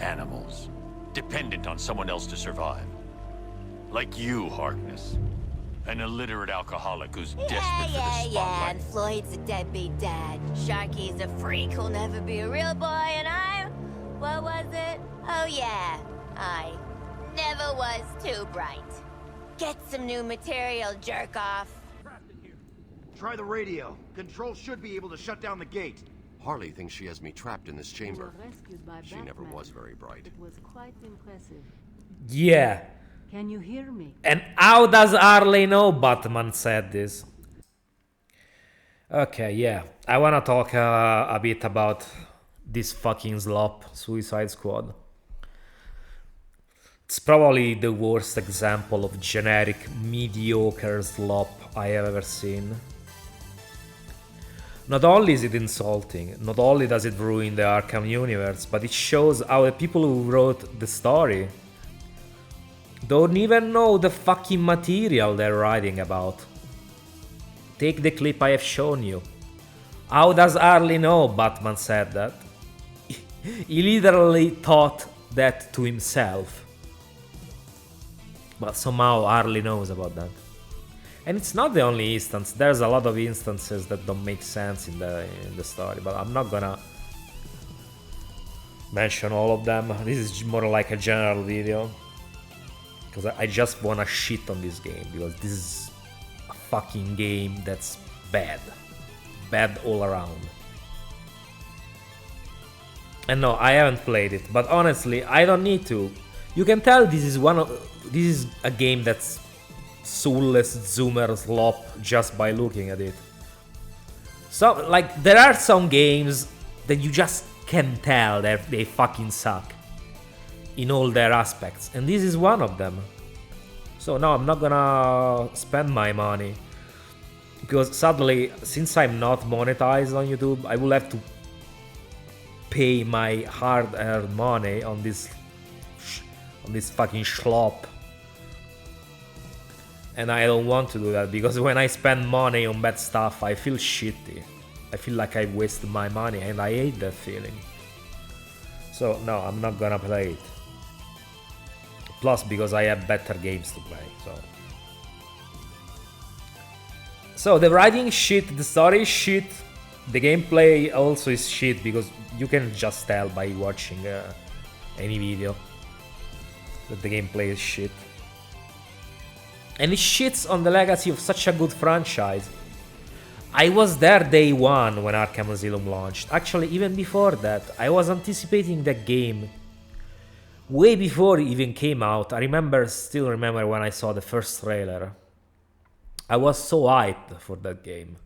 animals, dependent on someone else to survive. Like you, Harkness. An illiterate alcoholic who's desperate for the spotlight. And Floyd's a deadbeat dad. Sharky's a freak who'll never be a real boy, and I'm... What was it? Oh yeah, I never was too bright. Get some new material, jerk off. Try the radio. Control should be able to shut down the gate. Harley thinks she has me trapped in this chamber. She Batman. never was very bright. It was quite impressive. Yeah. Can you hear me? And how does Harley know Batman said this? Okay, yeah. I wanna talk a bit about this fucking Slop, Suicide Squad. It's probably the worst example of generic, mediocre Slop I have ever seen. Not only is it insulting, not only does it ruin the Arkham universe, but it shows how the people who wrote the story don't even know the fucking material they're writing about. Take the clip I have shown you. How does Harley know Batman said that? He literally thought that to himself. But somehow Harley knows about that. And it's not the only instance. There's a lot of instances that don't make sense in the story, but I'm not gonna mention all of them. This is more like a general video, because I just wanna shit on this game, because this is a fucking game that's bad. Bad all around. And no, I haven't played it, but honestly, I don't need to. You can tell this is a game that's soulless zoomer Slop just by looking at it. So, like, there are some games that you just can tell that they fucking suck in all their aspects, and this is one of them. So no, I'm not gonna spend my money, because sadly, since I'm not monetized on YouTube, I will have to pay my hard-earned money on this fucking Slop. And I don't want to do that, because when I spend money on bad stuff, I feel shitty. I feel like I wasted my money, and I hate that feeling. So no, I'm not gonna play it. Plus, because I have better games to play, so the writing is shit, the story is shit, the gameplay also is shit, because you can just tell by watching any video that the gameplay is shit. And it shits on the legacy of such a good franchise. I was there day one when Arkham Asylum launched. Actually, even before that, I was anticipating that game way before it even came out. I still remember when I saw the first trailer. I was so hyped for that game.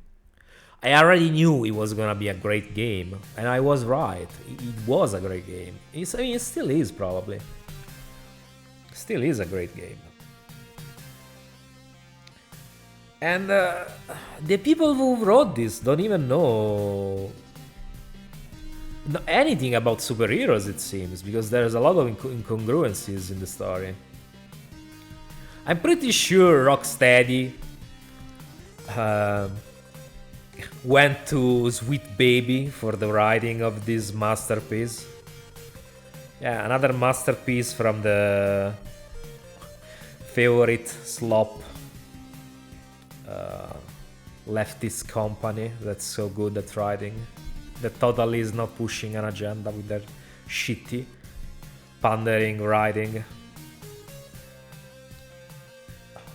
I already knew it was gonna be a great game, and I was right. It was a great game. It still is, probably. Still is a great game. And the people who wrote this don't even know anything about superheroes, it seems, because there's a lot of incongruencies in the story. I'm pretty sure Rocksteady went to Sweet Baby for the writing of this masterpiece. Yeah, another masterpiece from the favorite Slop leftist company that's so good at writing, that totally is not pushing an agenda with their shitty, pandering writing.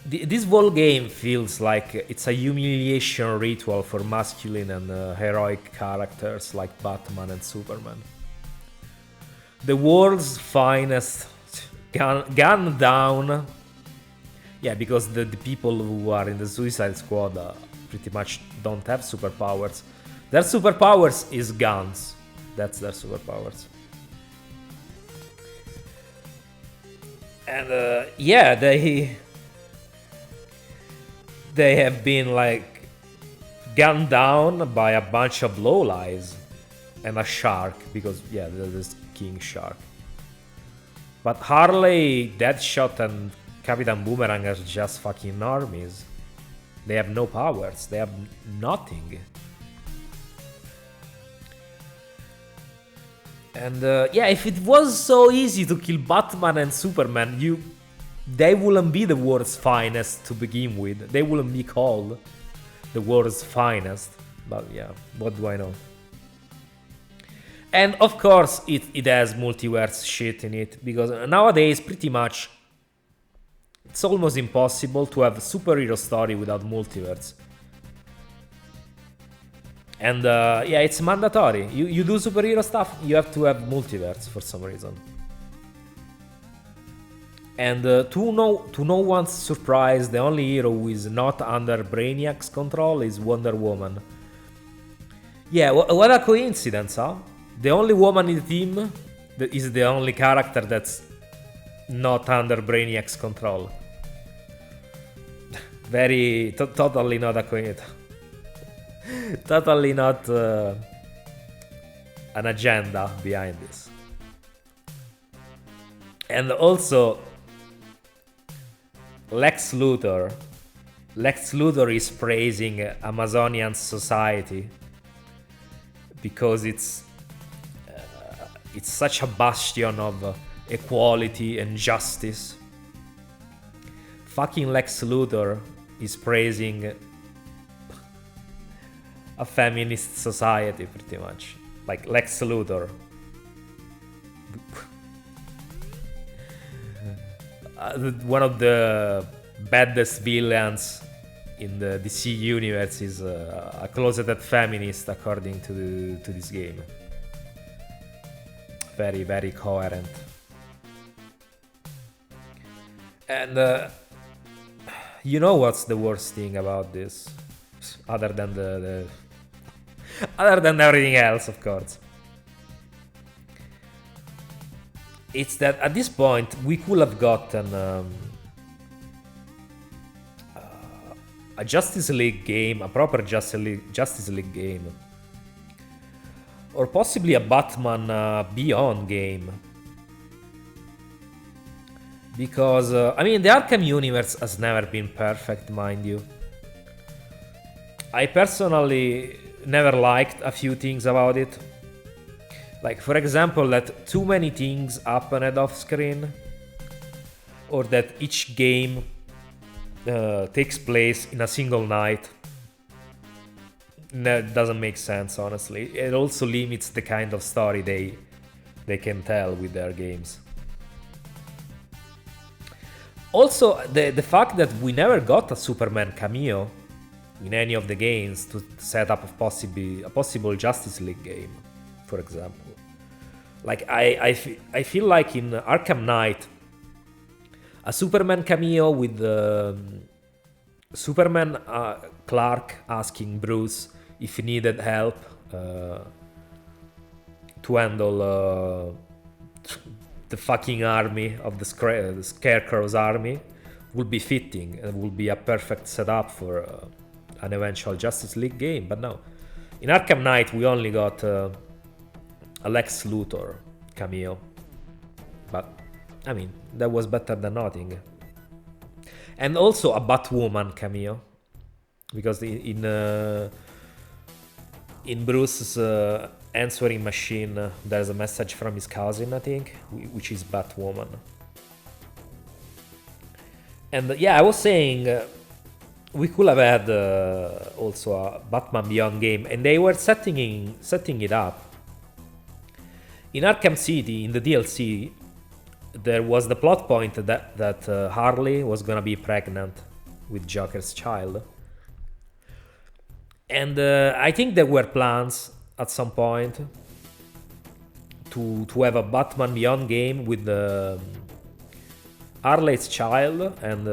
This whole game feels like it's a humiliation ritual for masculine and heroic characters like Batman and Superman. The world's finest, gunned down. Yeah, because the people who are in the Suicide Squad pretty much don't have superpowers. Their superpowers is guns. That's their superpowers. And yeah, they have been like gunned down by a bunch of lowlies and a shark, because yeah, there's this king shark. But Harley, Deadshot, and Captain Boomerang are just fucking armies. They have no powers. They have nothing. And yeah, if it was so easy to kill Batman and Superman, they wouldn't be the world's finest to begin with. They wouldn't be called the world's finest. But yeah, what do I know? And of course, it has multiverse shit in it, because nowadays, pretty much, it's almost impossible to have a superhero story without multiverse. And yeah, it's mandatory. You do superhero stuff, you have to have multiverse for some reason. And to no one's surprise, the only hero who is not under Brainiac's control is Wonder Woman. Yeah, what a coincidence, huh? The only woman in the team is the only character that's not under Brainiac's control. Totally not a coincidence. Totally not an agenda behind this. And also, Lex Luthor is praising Amazonian society because it's such a bastion of equality and justice. Fucking Lex Luthor is praising a feminist society, pretty much. Like Lex Luthor. One of the baddest villains in the DC universe is a closeted feminist, according to this game. Very, very coherent. And you know what's the worst thing about this? Other than other than everything else, of course. It's that at this point we could have gotten a Justice League game, a proper Justice League game. Or possibly a Batman Beyond game. Because, I mean, the Arkham universe has never been perfect, mind you. I personally never liked a few things about it. Like, for example, that too many things happened off screen. Or that each game takes place in a single night. That doesn't make sense, honestly. It also limits the kind of story they can tell with their games. Also, the fact that we never got a Superman cameo in any of the games to set up a possible Justice League game, for example. Like, I feel like in Arkham Knight, a Superman cameo with Superman Clark asking Bruce if he needed help to handle the fucking army of the Scarecrow's army would be fitting and would be a perfect setup for an eventual Justice League game. But no, in Arkham Knight we only got a Lex Luthor cameo. But I mean, that was better than nothing. And also a Batwoman cameo, because in Bruce's answering machine there's a message from his cousin, I think, which is Batwoman. And yeah, I was saying we could have had also a Batman Beyond game, and they were setting it up. In Arkham City, in the DLC, there was the plot point that Harley was gonna be pregnant with Joker's child. And I think there were plans at some point to have a Batman Beyond game with Harley's child and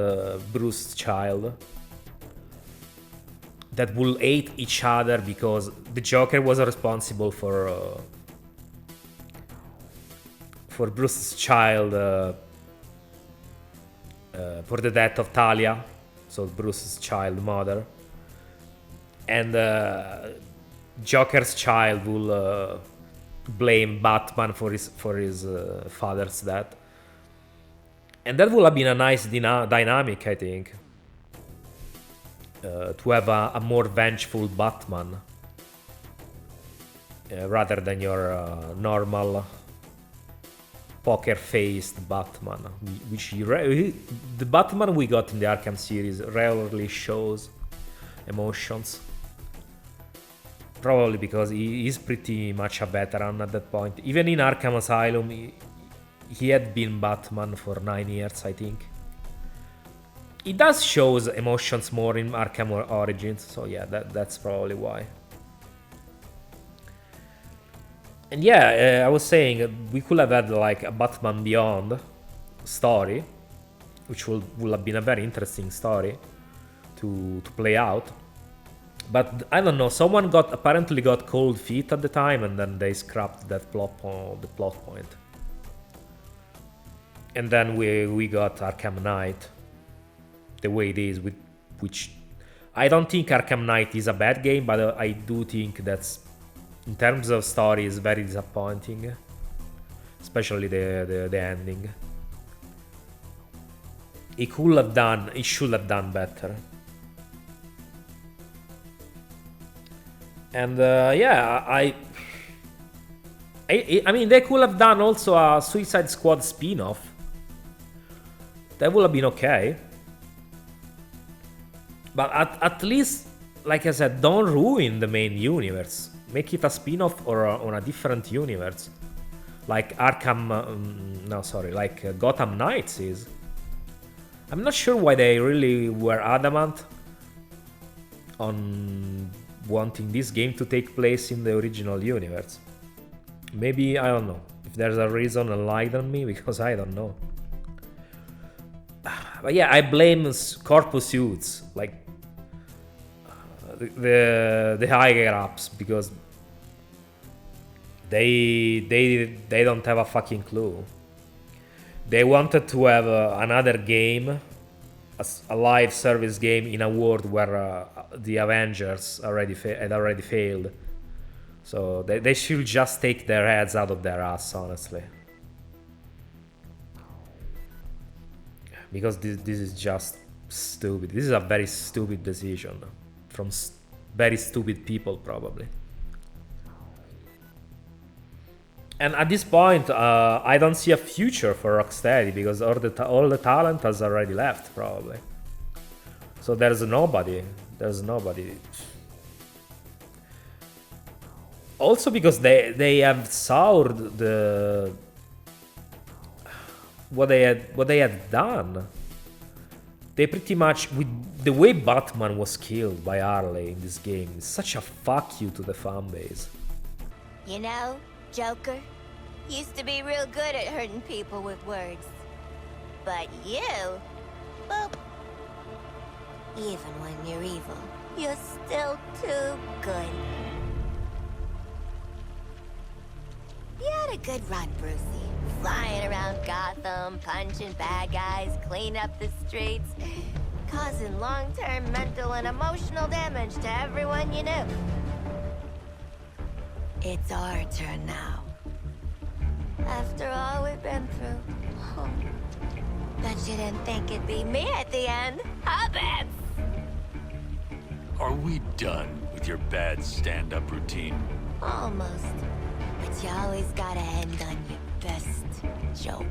Bruce's child that will hate each other because the Joker was responsible for Bruce's child, for the death of Talia, so Bruce's child mother, and Joker's child will blame Batman for his father's death, and that would have been a nice dynamic, I think, to have a more vengeful Batman rather than your normal poker-faced Batman, which the Batman we got in the Arkham series rarely shows emotions. Probably because he is pretty much a veteran at that point. Even in Arkham Asylum, he had been Batman for 9 years, I think. He does shows emotions more in Arkham Origins, so yeah, that's probably why. And yeah, I was saying we could have had like a Batman Beyond story, which would have been a very interesting story to play out. But I don't know, someone apparently got cold feet at the time, and then they scrapped that the plot point. And then we got Arkham Knight the way it is, which I don't think Arkham Knight is a bad game, but I do think that's, in terms of story, is very disappointing, especially the ending. It should have done better. And yeah, I mean, they could have done also a Suicide Squad spin-off. That would have been okay. But at least, like I said, don't ruin the main universe. Make it a spin-off or on a different universe. Like like Gotham Knights is. I'm not sure why they really were adamant on wanting this game to take place in the original universe. Maybe, I don't know, if there's a reason, enlighten me, because I don't know. But yeah, I blame corpus suits, like the higher ups, because they don't have a fucking clue. They wanted to have another game, a live service game in a world where the Avengers had already failed. So they should just take their heads out of their ass, honestly. Because this is just stupid. This is a very stupid decision from very stupid people, probably. And at this point, I don't see a future for Rocksteady, because all the talent has already left, probably. So there's nobody. Also because they have soured what they had done. They pretty much, with the way Batman was killed by Harley in this game, is such a fuck you to the fan base. You know, Joker used to be real good at hurting people with words. But you, well, even when you're evil, you're still too good. You had a good run, Brucey. Flying around Gotham, punching bad guys, cleaning up the streets, causing long-term mental and emotional damage to everyone you knew. It's our turn now. After all we've been through. Oh. Bet you didn't think it'd be me at the end, huh, Babs? Are we done with your bad stand-up routine? Almost. But you always gotta end on your best joke.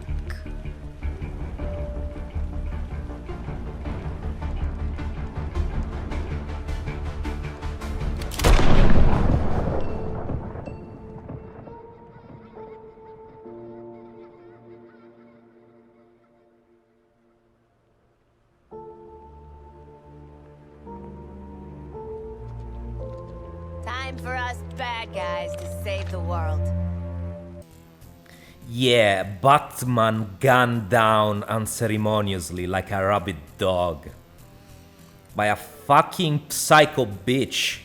Time for us bad guys to save the world. Yeah, Batman gunned down unceremoniously like a rabid dog by a fucking psycho bitch.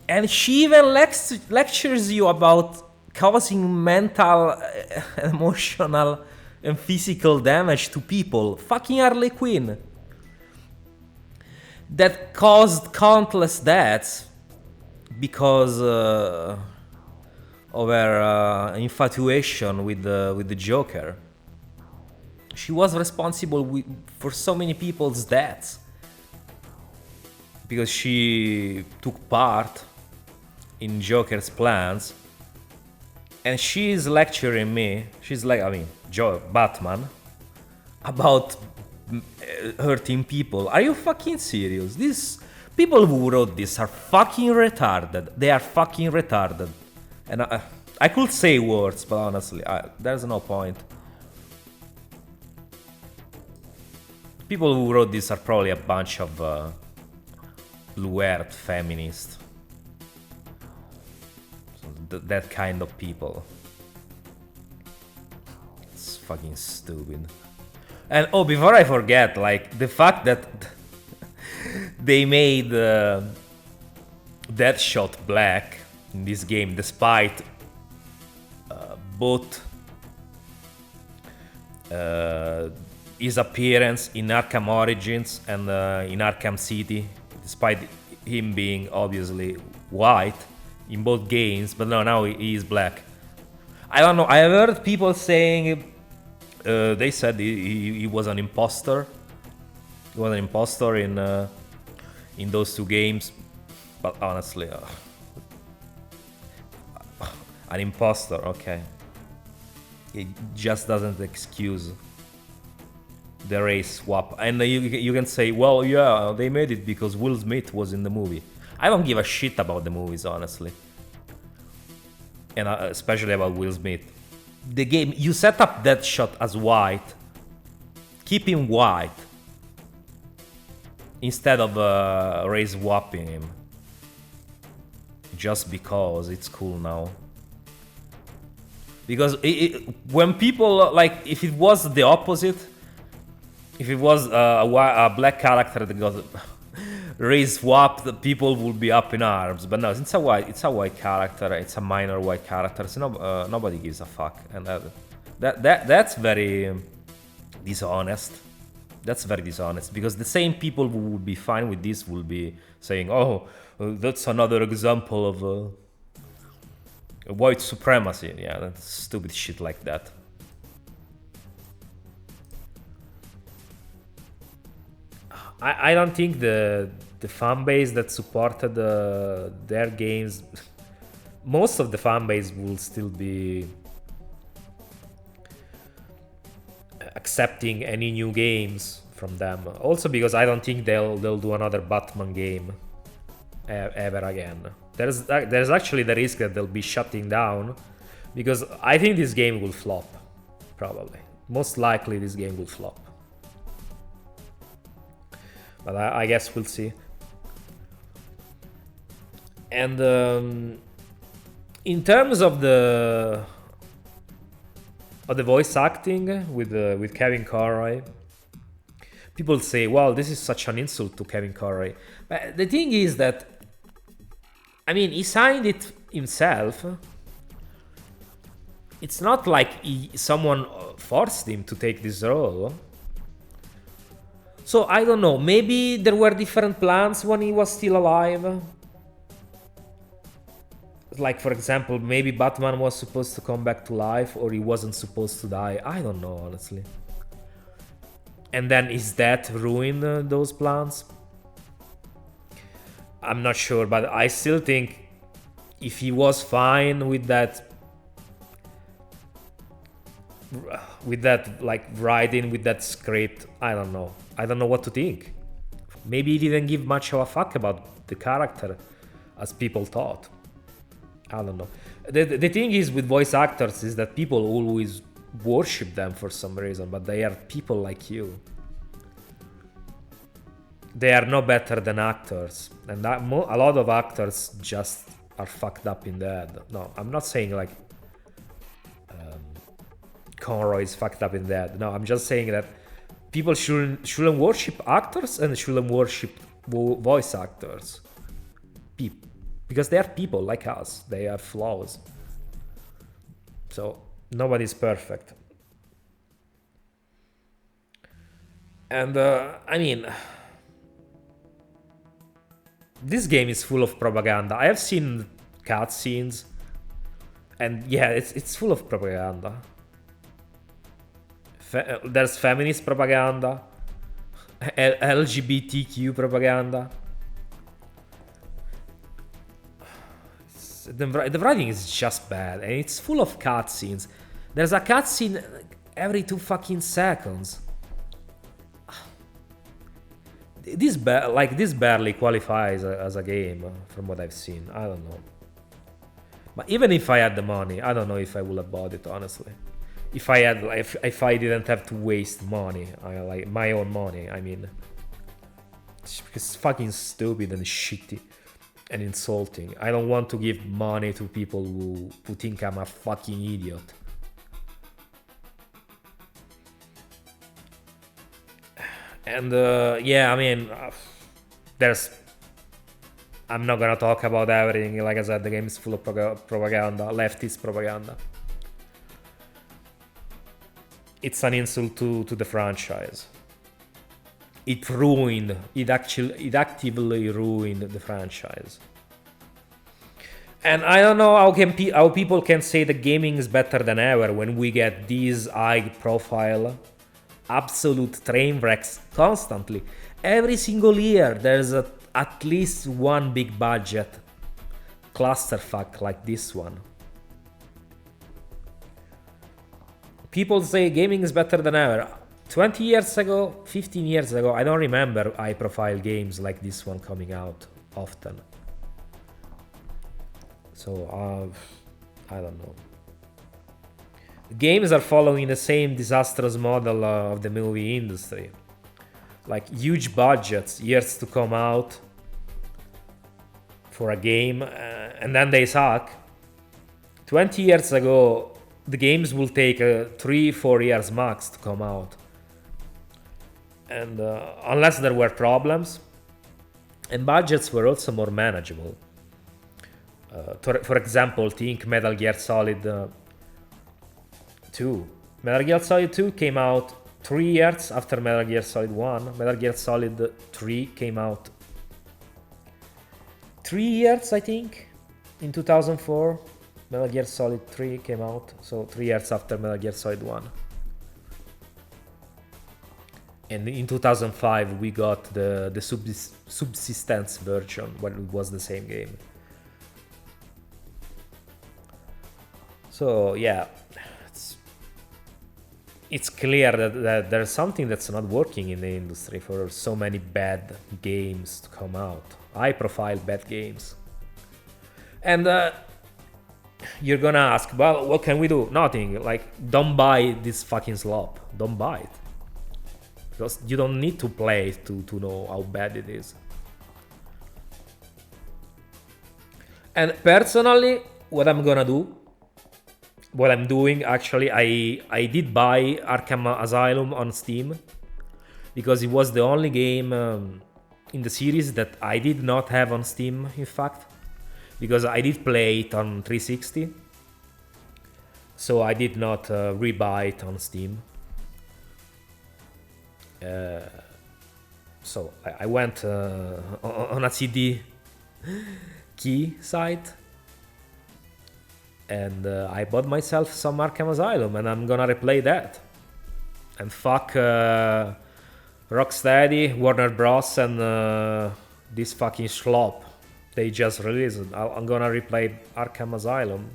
And she even lectures you about causing mental, emotional, and physical damage to people. Fucking Harley Quinn. That caused countless deaths because of her infatuation with the Joker. She was responsible for so many people's deaths because she took part in Joker's plans, and she's lecturing me. She's like, I mean, Batman, about hurting people. Are you fucking serious? These people who wrote this are fucking retarded. They are fucking retarded. And I could say words, but honestly, there's no point. People who wrote this are probably a bunch of blue-haired feminists. So that kind of people. It's fucking stupid. And oh, before I forget, like the fact that they made Deadshot black in this game, despite both his appearance in Arkham Origins and in Arkham City, despite him being obviously white in both games, but no, now he is black. I don't know, I have heard people saying they said he was an imposter. He was an imposter in those two games, but honestly, an imposter, okay. It just doesn't excuse the race swap. And you can say, well, yeah, they made it because Will Smith was in the movie. I don't give a shit about the movies, honestly. And especially about Will Smith. The game, you set up Deadshot as white. Keep him white. Instead of race swapping him. Just because it's cool now. Because when people, like, if it was the opposite, if it was a black character that got race swapped, the people would be up in arms. But no, it's a white character. It's a minor white character. So nobody gives a fuck, and that's very dishonest. That's very dishonest, because the same people who would be fine with this will be saying, "Oh, that's another example of white supremacy." Yeah, that's stupid shit like that. I don't think the fan base that supported their games, most of the fan base will still be accepting any new games from them. Also because I don't think they'll do another Batman game ever again. There's actually the risk that they'll be shutting down, because I think this game will flop, probably. Most likely this game will flop. But I guess we'll see. And in terms of the voice acting with Kevin Conroy, people say, "Well, this is such an insult to Kevin Conroy." But the thing is that, I mean, he signed it himself. It's not like someone forced him to take this role. So I don't know, maybe there were different plans when he was still alive. Like, for example, maybe Batman was supposed to come back to life, or he wasn't supposed to die. I don't know, honestly. And then his death ruined those plans? I'm not sure, but I still think if he was fine with that like writing, with that script, I don't know what to think. Maybe he didn't give much of a fuck about the character as people thought. I don't know. The thing is with voice actors is that people always worship them for some reason, but they are people like you. They are no better than actors, and a lot of actors just are fucked up in the head. No, I'm not saying like Conroy is fucked up in the head. No, I'm just saying that people shouldn't worship actors and shouldn't worship voice actors. Because they are people like us. They have flaws. So nobody's perfect. And I mean, this game is full of propaganda. I have seen cutscenes, and yeah, it's full of propaganda. There's feminist propaganda, LGBTQ propaganda. The writing is just bad, and it's full of cutscenes. There's a cutscene every 2 fucking seconds. This barely qualifies as a game from what I've seen. I don't know. But even if I had the money, I don't know if I would have bought it, honestly. If I didn't have to waste money, like my own money, I mean. It's fucking stupid and shitty and insulting. I don't want to give money to people who think I'm a fucking idiot. And yeah, I mean, I'm not gonna talk about everything. Like I said, the game is full of propaganda, leftist propaganda. It's an insult to the franchise. It actively ruined the franchise. And I don't know how people can say the gaming is better than ever when we get these high-profile, absolute train wrecks constantly. Every single year there's at least one big budget clusterfuck like this one. People say gaming is better than ever. 20 years ago, 15 years ago, I don't remember high-profile games like this one coming out often. So, I don't know. Games are following the same disastrous model of the movie industry. Like huge budgets, years to come out for a game, and then they suck. 20 years ago, the games will take 3-4 years max to come out. And unless there were problems, and budgets were also more manageable. For example, think Metal Gear Solid 2. Metal Gear Solid 2 came out 3 years after Metal Gear Solid 1. Metal Gear Solid 3 came out 3 years, I think, in 2004. Metal Gear Solid 3 came out, so 3 years after Metal Gear Solid 1. And in 2005 we got the subsistence version, when it was the same game. So yeah, it's clear that there's something that's not working in the industry for so many bad games to come out. High-profile bad games. And you're gonna ask, well, what can we do? Nothing. Like, don't buy this fucking Slop. Don't buy it. Because you don't need to play it to know how bad it is. And personally, what I'm doing actually, I did buy Arkham Asylum on Steam, because it was the only game in the series that I did not have on Steam, in fact, because I did play it on 360, so I did not rebuy it on Steam. So I went on a CD key site, and I bought myself some Arkham Asylum, and I'm gonna replay that. And fuck Rocksteady, Warner Bros, and this fucking Slop. They just released it. I'm gonna replay Arkham Asylum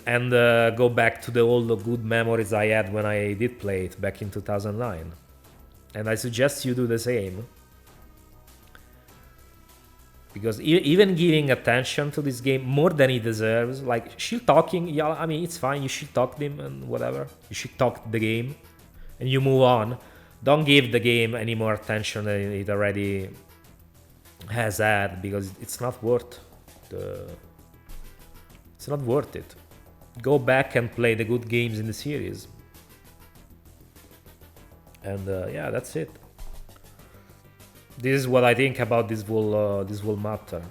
and go back to the old good memories I had when I did play it back in 2009. And I suggest you do the same. Because even giving attention to this game more than it deserves, like shit talking, yeah, I mean, it's fine, you should talk them and whatever. You should talk the game and you move on. Don't give the game any more attention than it already has had, because it's not worth it's not worth it. Go back and play the good games in the series. And yeah, that's it. This is what I think about this whole matter.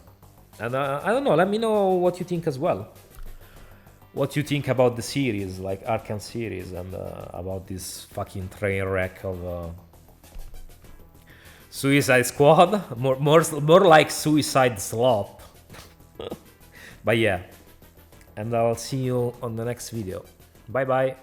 And I don't know, let me know what you think as well. What you think about the series, like Arkham series, and about this fucking train wreck of Suicide Squad. More like Suicide Slop. But yeah. And I'll see you on the next video. Bye bye.